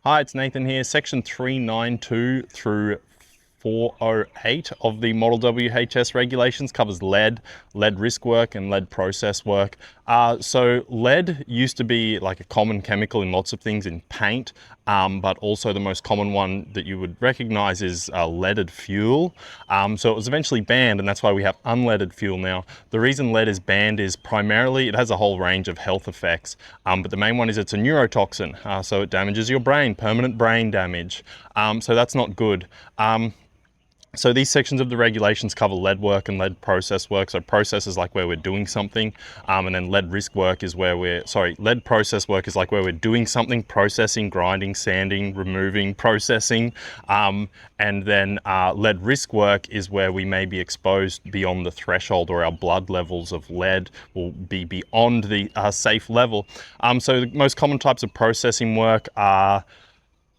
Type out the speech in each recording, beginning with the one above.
Hi, it's Nathan here. Section 392 through 408 of the Model WHS Regulations covers lead risk work, and lead process work. So lead used to be like a common chemical in lots of things, in paint, but also the most common one that you would recognize is leaded fuel. So it was eventually banned, and that's why we have unleaded fuel now. The reason lead is banned is primarily it has a whole range of health effects, but the main one is it's a neurotoxin, so it damages your brain, permanent brain damage. So that's not good. So these sections of the regulations cover lead work and lead process work. So process is like where we're doing something, and then lead risk work is where lead process work is like where we're doing something, processing, grinding, sanding, removing, processing. And then lead risk work is where we may be exposed beyond the threshold, or our blood levels of lead will be beyond the safe level. So the most common types of processing work are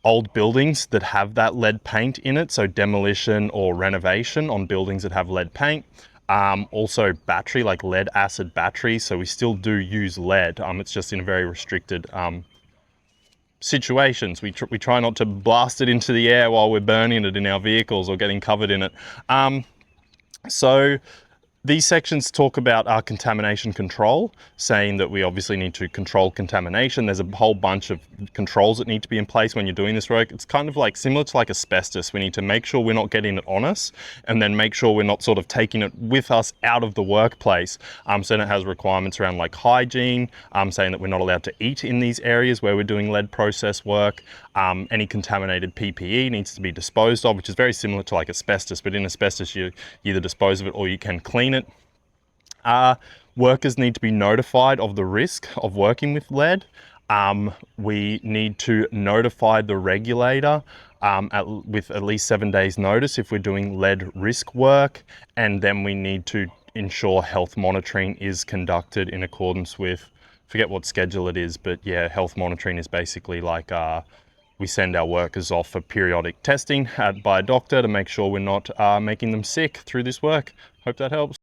old buildings that have that lead paint in it, so demolition or renovation on buildings that have lead paint. Also battery, like lead acid batteries, so we still do use lead, it's just in very restricted situations. We try not to blast it into the air while we're burning it in our vehicles or getting covered in it. So these sections talk about our contamination control, saying that we obviously need to control contamination. There's a whole bunch of controls that need to be in place when you're doing this work. It's kind of like similar to like asbestos. We need to make sure we're not getting it on us, and then make sure we're not sort of taking it with us out of the workplace. So it has requirements around like hygiene, saying that we're not allowed to eat in these areas where we're doing lead process work. Any contaminated PPE needs to be disposed of, which is very similar to like asbestos, but in asbestos you either dispose of it or you can clean it. Workers need to be notified of the risk of working with lead. We need to notify the regulator with at least 7 days notice if we're doing lead risk work, and then we need to ensure health monitoring is conducted in accordance with, forget what schedule it is, but yeah, health monitoring is basically like we send our workers off for periodic testing by a doctor to make sure we're not making them sick through this work. Hope that helps.